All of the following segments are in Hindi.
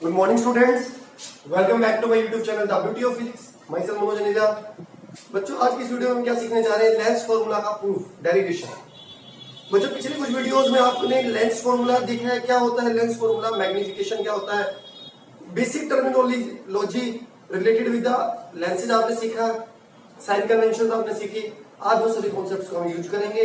Good morning, students. Welcome back to my YouTube channel, The Beauty of Physics. Myself Manoj Taneja. बच्चों आज की इस वीडियो में हम क्या सीखने जा रहे हैं? लेंस फॉर्मूला का प्रूफ, डेरिवेशन. बच्चों पिछले कुछ वीडियोस में आपने लेंस फॉर्मूला देखा है. क्या होता है लेंस फॉर्मूला? मैग्निफिकेशन क्या होता है? Basic terminology related with the lenses आपने सीखा. साइन कन्वेंशन आपने सीखी. आज वो सभी कॉन्सेप्ट्स को हम यूज करेंगे.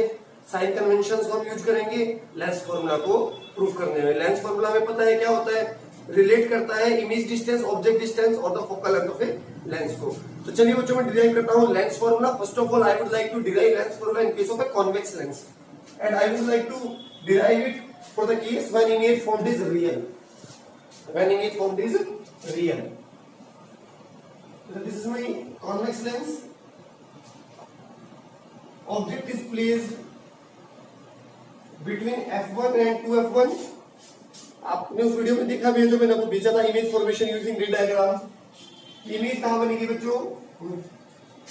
साइन कन्वेंशन को हम यूज करेंगे लेंस फॉर्मूला को प्रूफ करने में. लेंस फॉर्मूला में पता है क्या होता है? रिलेट करता है इमेज डिस्टेंस, ऑब्जेक्ट डिस्टेंस और the focal length of a lens को. तो चलिए बच्चों मैं डिराइव करता हूं lens formula. First of all I would like to derive lens formula in case of a convex lens and I would like to derive it for the case when image formed is real. When image formed is real. So this is my convex lens. Object is placed between f1 and 2f1. आपने उस वीडियो में देखा भी है जो मैंने आपको भेजा था image formation using grid diagram. Image कहां बनेगी बच्चों?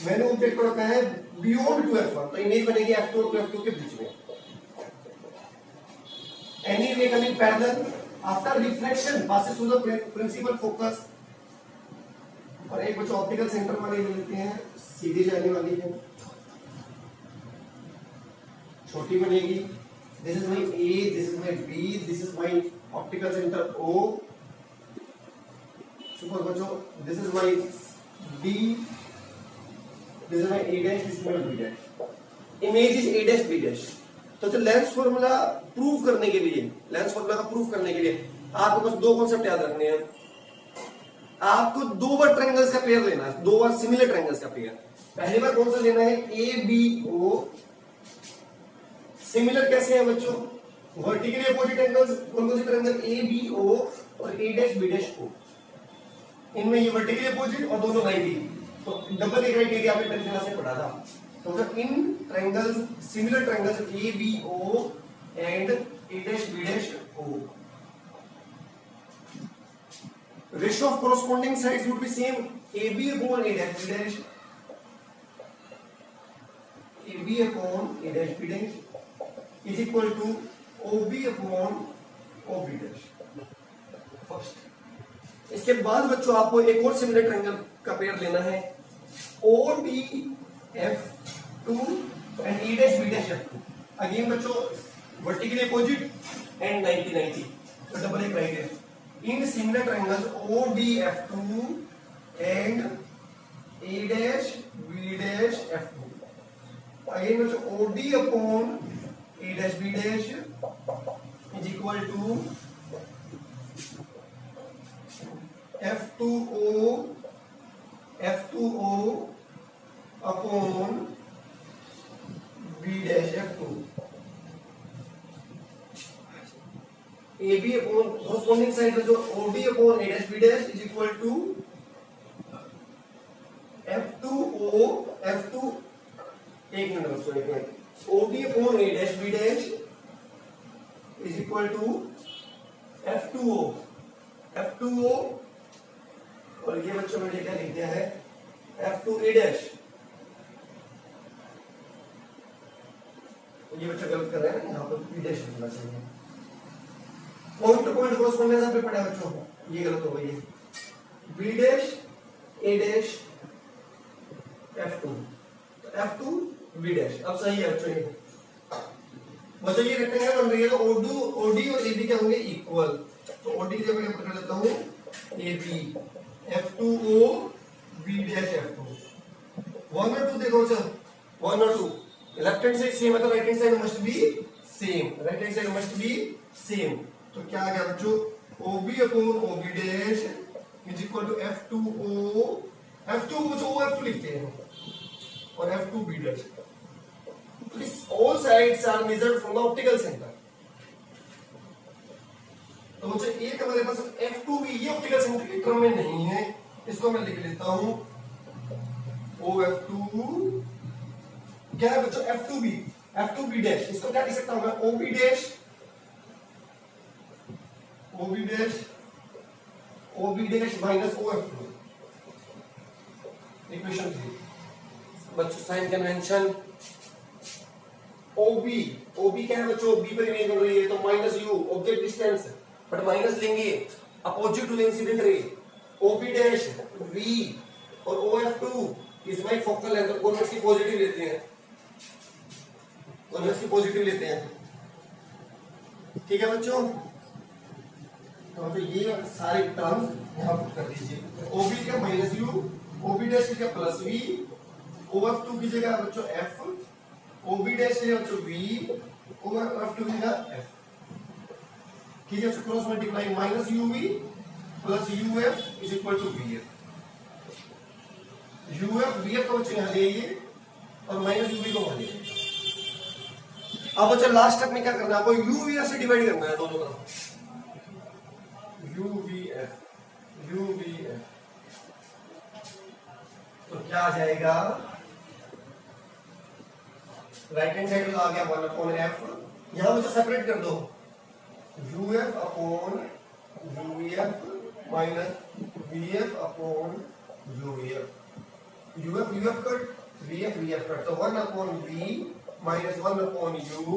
मैंने ऑब्जेक्ट को रखा है बियॉन्ड 2f1, तो इमेज बनेगी f2 और 2f2 के बीच में. Any ray coming parallel after reflection passes through the principal focus. और एक बच्चों ऑप्टिकल सेंटर वाले ले लेते हैं, सीधी जाने वाली है, छोटी बनेगी. This is my A, this is my B, this is my optical centre O. Super बच्चों this is my D, this is my A dash, this is my B dash. Image is A dash B dash. तो जो लेंस फॉर्मूला प्रूव करने के लिए, लेंस फॉर्मूला का प्रूफ करने के लिए आपको बस दो कॉन्सेप्ट याद रखने हैं. आपको दो बार ट्रायंगल्स का पेयर लेना है, दो बार सिमिलर ट्रायंगल्स का पेयर. पहली बार कौन सा लेना है? ए बी ओ. सिमिलर कैसे है बच्चों? Vertically opposite angles. कौन कौन से ट्रायंगल? ए बी ओ और ए डैश बी डैश ओ. इनमें ये वर्टिकली अपोजिट और दोनों 90. तो डबल ए राइट एरिया आपने 10th क्लास में पढ़ा था. तो in triangles, similar triangles A B O and A dash B dash O, ratio of corresponding sides would be same. AB upon A dash B dash, AB upon A dash B dash is equal to OB upon OB dash. First. इसके बाद बच्चों आपको एक और सिमिलर ट्रायंगल का पेयर लेना है, ODF2 and E dash B dash F2. Again बच्चों वर्टिकली अपोजिट एंड 90-90. तो डबल एक राइट है. In similar triangles ODF2 and A dash B dash F2. Again, OD upon A dash B dash is equal to F2O upon B dash F2. AB upon corresponding side में जो OD upon A dash B dash is equal to F2O F2. एक minute OD upon A dash B dash is equal to F2O F2O और ये बच्चों में क्या लिख दिया है? F2A dash. ये बच्चे गलत कर रहे हैं, यहाँ पर B dash लिखना चाहिए. पॉइंट टू पॉइंट कॉरेस्पॉन्डेंस आपने पढ़ा बच्चों, ये गलत हो गई है. B dash A dash F2, F2 B dash. अब सही है बच्चों. ये बच्चों ये रेक्टेंगल बन रही है तो OD और AB क्या होंगे? इक्वल. तो OD की जगह मैं कर देता हूँ AB, F2O B dash F2. 1 और 2 देखो सर, 1 और 2 लेफ्ट हैंड साइड सेम है तो right hand side must be same. Right hand side must be same. तो क्या आ गया बच्चों? OB upon OB dash is equal to F2O. F2 को जो OF2 लिखते हैं और F2 B dash. All sides are measured from the optical center. तो बच्चों एक हमारे पास F2B, ये ऑप्टिकल सेंटर के क्रम में नहीं है, इसको मैं लिख लेता हूं OF2. क्या है बच्चों? F2B dash. इसको क्या लिख सकता हूं मैं? OB dash minus OF2. Equation 3. बच्चों साइन कन्वेंशन OB क्या है बच्चों? B पर इमेज बन रही है तो minus U object distance, but minus लेंगे opposite to the incident ray, OP dash V और OF2 is my focal length. Convex की पॉजिटिव लेते हैं, कॉन्वेक्स की पॉजिटिव लेते हैं, ठीक है बच्चों। तो ये सारे टर्म्स यहाँ पुट कर दीजिए। OB का माइनस U, OB डैश का प्लस V, OF2 की जगह बच्चों F, OB डैश की जगह बच्चों V, OF2 की जगह F, ठीक है। Cross multiply minus UV plus UF is equal to VF। UF VF को बच्चों यहाँ ले आइए और माइनस UV को वहां ले आइए। अब बच्चों लास्ट स्टेप में क्या करना है, आपको UVF से डिवाइड करना है दोनों तरफ। UVF तो क्या आ जाएगा, राइट हैंड साइड आ गया 1/f, यहां मुझे सेपरेट कर दो, UF upon UVF minus VF upon UVF, UF UF cut, VF VF cut, तो 1/V minus 1/U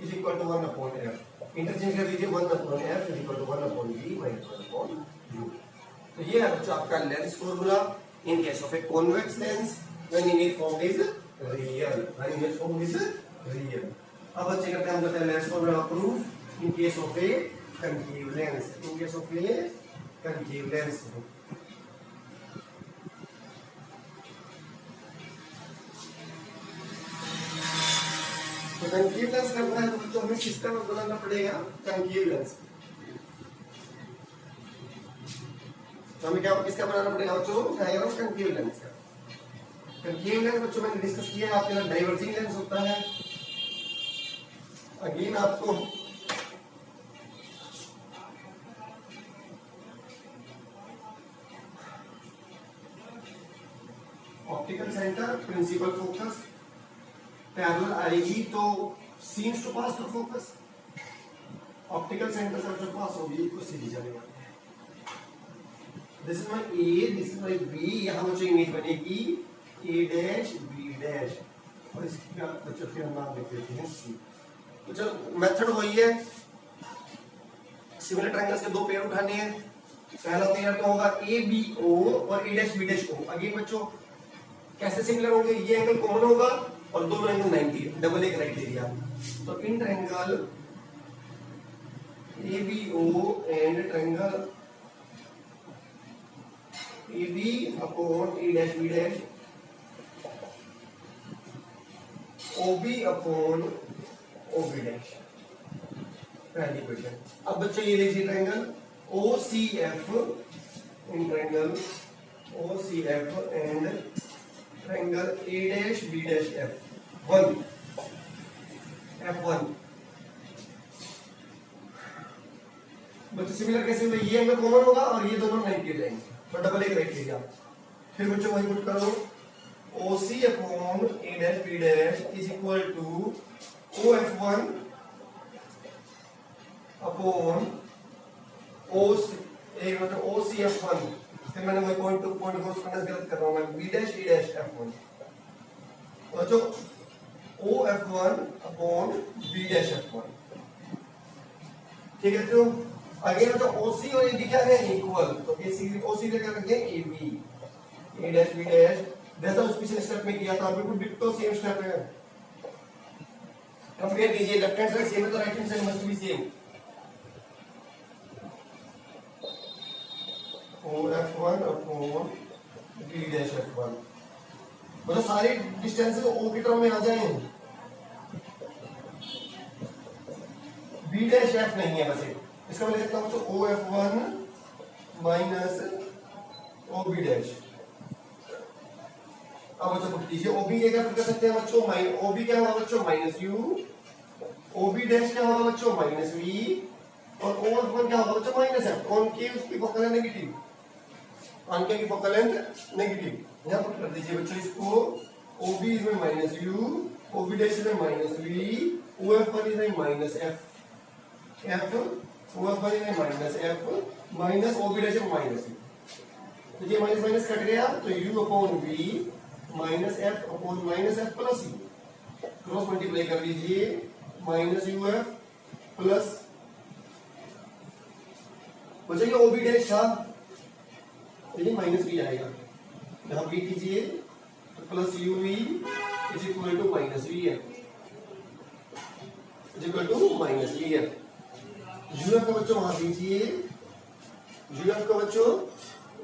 is equal to 1/f। Interchange कर दीजिए, 1/f is equal to 1/V minus 1/U। तो ये है बच्चों आपका lens formula in case of a convex lens when image form is real, when image form is real. अब बच्चे करते हैं, हम करते हैं lens formula proof in case of A concave lens, in case of A concave lens. तो कंकेव लेंस करना है तो बच्चों हमें किसका बनाना पड़ेगा, कंकेव लेंस। तो हमें क्या किसका बनाना पड़ेगा बच्चों, डायग्राम कंकेव लेंस का। कंकेव लेंस बच्चों मैंने डिस्कस किया, आपके पास डाइवर्जिंग लेंस होता है। अगेन आपको optical centre, principal focus, parallel आएगी तो seems to pass through focus, optical centre से जो पास होगी उसको सीधी चलेगा। This is my A, this is my B, यहां मुझे इमेज बनेगी A डैश B डैश, और इसका बच्चों फिर हम नाम लिख देते हैं C। तो चलो मेथड वही है, सिमिलर ट्रायंगल्स के दो पेयर उठाने हैं। पहला पेयर तो होगा ABO और A dash B dash O। Again बच्चों कैसे सिमिलर होंगे, ये एंगल कॉमन होगा और दोनों एंगल 90 है, डबल ए क्राइटेरिया। तो in triangle ABO and triangle AB upon A dash B dash, OB upon OB dash, पहली इक्वेशन। अब बच्चों ये लीजिए ट्रायंगल OCF, in triangle OCF and triangle A dash B dash F1, F1 बच्चों सिमिलर कैसे हुए, ये एंगल कॉमन होगा और ये दोनों 90 जाएंगे, तो डबल ए क्राइटेरिया। फिर बच्चों वही पुट करो, OC upon A dash B dash is equal to OF1 upon OC, एक मतलब OCF1, फिर मैंने वही पॉइंट टू पॉइंट कॉरेस्पॉन्डेंस गलत कर रहा हूं मैं, B dash E dash F1, और जो OF1 upon B dash F1, ठीक है। तो अगेन तो OC और AB क्या है, इक्वल, तो OC क्या करेंगे AB, A dash B dash, जैसा उस पिछले स्टेप में किया था बिल्कुल डिट्टो सेम स्टेप है। कंपेयर कीजिए, लेफ्ट हैंड साइड सेम है तो right hand side must be same. OF1 upon B dash F1, मतलब सारी डिस्टेंसेस O की टर्म में आ जाए। B डैश F नहीं है वैसे, इसका मैं लिख सकता हूं तो OF1 माइनस OB डैश। अब बच्चों पुट कीजिए, OB ये क्या पुट कर सकते हैं बच्चों, OB क्या होगा बच्चों माइनस U, OB डैश क्या होगा बच्चों माइनस V, और OF1 क्या होगा बच्चों माइनस F। कॉनकेव की फोकल लेंथ नेगेटिव, कॉनकेव की फोकल लेंथ नेगेटिव, यहां पुट कर दीजिए बच्चों इसको, OB इज में minus U, OB dash is में माइनस V, OF1 इज में माइनस F, OF1 इज में minus F minus OB dash में माइनस U। तो ये माइनस माइनस कट गया तो U upon V minus F upon minus F plus U, cross multiply कर लीजिए, माइनस UF प्लस बच्चों ये ओबी डैश था, ये माइनस बी आएगा, यहाँ बी कीजिए तो plus U V is equal to minus V F, is equal to minus V F. UF का बच्चों वहां दीजिए, यूएफ का बच्चों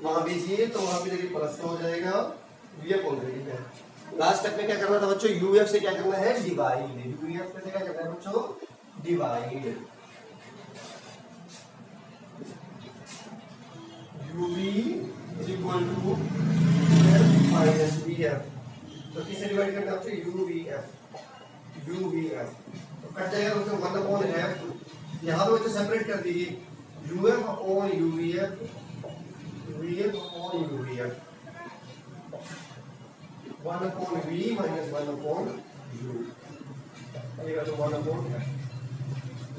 वहां दीजिए तो वहां पे देखिए प्लस का हो जाएगा, वीएफ ऑलरेडी है। लास्ट स्टेप में क्या करना था बच्चों, यूएफ से क्या करना है, डिवाइड। यूएफ से क्या करना है बच्चों, divide. UV is equal to minus VF, तो किससे डिवाइड करना है बच्चों, यूवीएफ, यूवीएफ तो कट जाएगा बच्चों 1 अपॉन एफ, यहाँ पे बच्चों सेपरेट कर दीजिए, UF upon UVF, VF upon UVF, 1 upon V minus 1 upon U, आएगा तो 1 अपॉन एफ।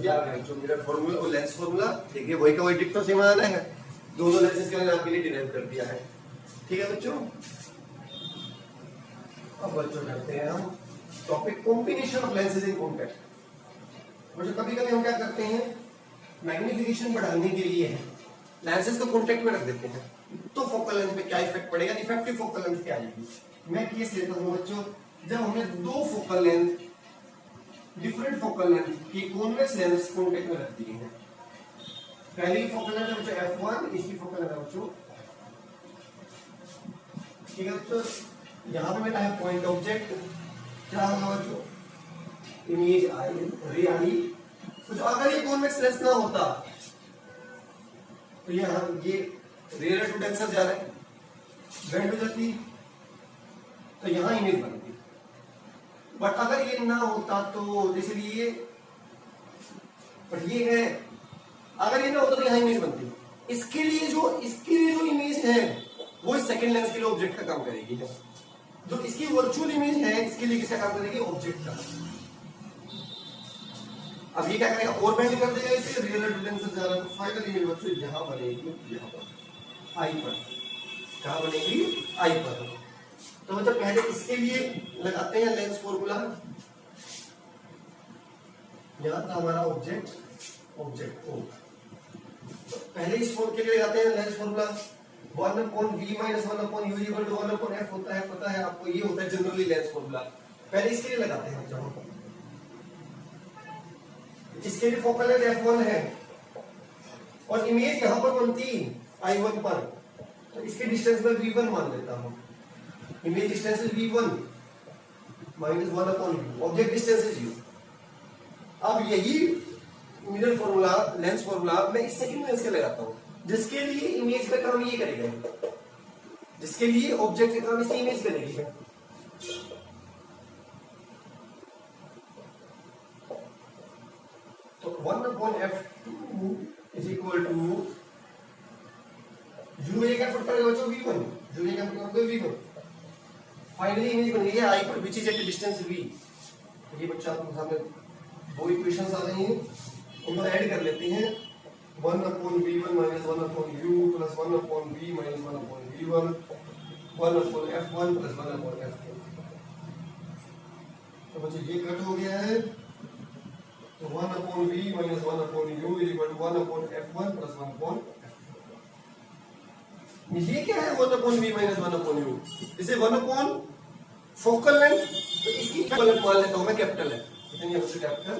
ये आ गया जो मेरा फॉर्मूला और लेंस फॉर्मूला, देखिए वही का वही डिक्टो सेम आना है, दोनों लेंसेज के मैंने आपके लिए डिराइव कर दिया है। ठीक है बच्चों, अब बच्चों करते हैं हम topic combination of lenses in contact. बच्चों कभी कभी हम क्या करते हैं, मैग्निफिकेशन बढ़ाने के लिए लेंसेज को कॉन्टैक्ट में रख देते हैं, तो फोकल लेंथ पे क्या इफेक्ट पड़ेगा, इफेक्टिव फोकल लेंथ क्या आएगी। मैं केस लेता हूं बच्चों, जब हमने दो focal length, different focal length की कॉन्वेक्स लेंस कॉन्टैक्ट में रख दिए हैं। पहली फोकल लेंथ है बच्चों f1, इसकी फोकल लेंथ है बच्चों, ठीक है बच्चों, यहां पे मेरा है पॉइंट ऑब्जेक्ट, क्या होगा बच्चों, इमेज आई, रे आई। तो अगर ये कॉन्वेक्स लेंस ना होता तो ये रेयर टू डेंसर जा रहा है, बेंड हो जाती, तो यहां इमेज बनती। बट अगर ये ना होता तो इसलिए, बट ये है, अगर ये ना होता तो यहां इमेज बनती। इसके लिए जो इमेज है वो इस सेकंड लेंस के लिए ऑब्जेक्ट का काम करेगी, जो इसकी वर्चुअल इमेज है इसके लिए किसका काम करेगी, ऑब्जेक्ट का। अब ये क्या करेगा, और बेंड कर देगा इसे, रियल टू डेंसर जा रहा है, तो फाइनल इमेज बच्चों यहां बनेगी, यहां पर आई पर, कहां बनेगी, आई पर। तो मतलब पहले इसके लिए लगाते हैं लेंस फॉर्मूला, यहां था हमारा ऑब्जेक्ट, ऑब्जेक्ट ओ, तो पहले इस फॉर्म के लिए लगाते हैं lens formula, 1 upon v minus 1 upon u equal to 1 upon f होता है, पता है आपको, ये होता है जनरली लेंस फॉर्मूला। पहले इसके लिए लगाते हैं जब इसके लिए फोकल लेंथ f1 है और इमेज यहां पर बनती I1 पर, तो इसके डिस्टेंस में v1 मान लेता हूं, image distance is v1 minus 1 upon u, object distance is u। अब यही मिरर फॉर्मूला, लेंस फॉर्मूला मैं इस सेकंड लेंस के लगाता हूं, जिसके लिए इमेज का काम ये करेगा, जिसके लिए ऑब्जेक्ट का काम इसकी इमेज करेगी। तो 1 upon f2 is equal to, u में क्या फुट करेगा बच्चों, v1, u में क्या फुट करेगा v1, फाइनली इमेज बन गई है i पर, which is at distance v। ये बच्चा आपके सामने दो इक्वेशंस आ रही हैं, उनको ऐड कर लेते हैं, 1 upon v1 minus 1 upon u plus 1 upon v minus 1 upon v1, 1 upon f1 plus 1 upon f2। तो बच्चों ये कट हो गया है, तो 1 upon v minus 1 upon u is equal to 1 upon f1 plus 1 upon f2। ये क्या है 1 upon v minus 1 upon u, इसे 1 अपॉन फोकल लेंथ, तो इसकी फोकल लेंथ मान लेता हूं मैं कैपिटल है, कितनी है बच्चों कैपिटल,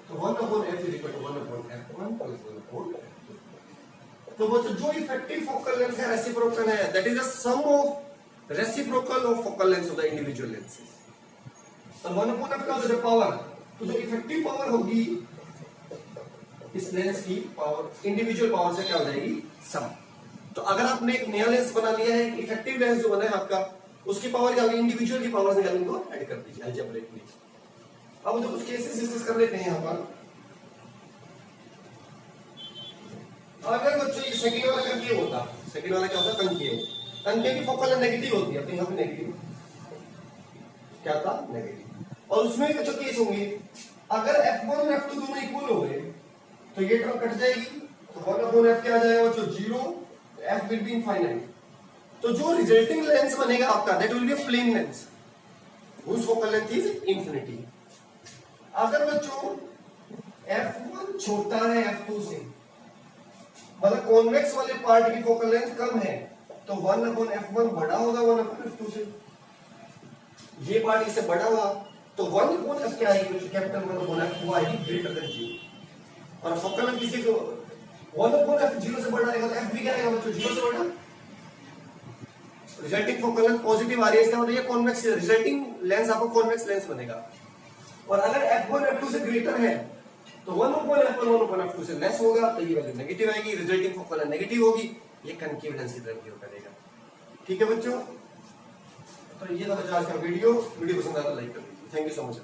तो 1 upon f is equal to 1 upon f1 plus 1 upon f2। तो बच्चों जो इफेक्टिव फोकल लेंथ है रेसिप्रोकल है, that is the sum of reciprocal of focal length of the individual lenses. तो 1 अपॉन f का होता है पावर, तो जो इफेक्टिव पावर होगी इस लेंस की पावर, इंडिविजुअल पावर से क्या हो जाएगी, सम। तो अगर आपने एक नया लेंस बना लिया है, इफेक्टिव लेंस जो बना है आपका, उसकी पावर क्या होगी, इंडिविजुअल की पावर से क्या उनको ऐड कर दीजिए अलजेब्रिकली। अब जो कुछ केसेस डिस्कस कर लेते हैं यहां पर। अगर बच्चों ये सेकंड वाला कंकेव होता, सेकंड वाला क्या होता, कंकेव, कंकेव की फोकल नेगेटिव होती है, तो यहां पे नेगेटिव क्या था, नेगेटिव। और उसमें भी बच्चों केस होंगे, अगर f1 और f2 दोनों इक्वल हो गए तो ये टर्म कट जाएगी, तो 1 अपॉन f क्या आ जाएगा बच्चों, 0, f विल बी इनफाइनाइट। तो जो रिजल्टिंग लेंस बनेगा आपका, that will be a plane lens, whose focal length is infinity। अगर बच्चों f1 छोटा है f2 से, मतलब कॉन्वेक्स वाले पार्ट की फोकल लेंथ कम है तो 1/f1 बड़ा होगा 1/f2 से। ये पार्ट इससे बड़ा हुआ तो 1/f क्या आएगी बच्चों, कैपिटल 1/f वो आएगी ग्रेटर देन 0। और फोकल लेंथ किसी को 1/f 0 से बड़ा आएगा तो f भी क्या आएगा बच्चों, 0 से बड़ा। रिजल्टिंग फोकल लेंथ पॉजिटिव आ रही है, इसका मतलब ये कॉन्वेक्स, रिजल्टिंग लेंस आपको कॉन्वेक्स लेंस बनेगा। और अगर f1 f2 से ग्रेटर है तो 1/f1 1/f2 से लेस होगा तो ये वैल्यू नेगेटिव आएगी, रिजल्टिंग फोकल लेंथ नेगेटिव होगी, ये कनकेव लेंस की तरफ व्यू करेगा। ठीक है बच्चों, तो ये था आज का वीडियो पसंद आया तो लाइक कर दीजिए। Thank you so much.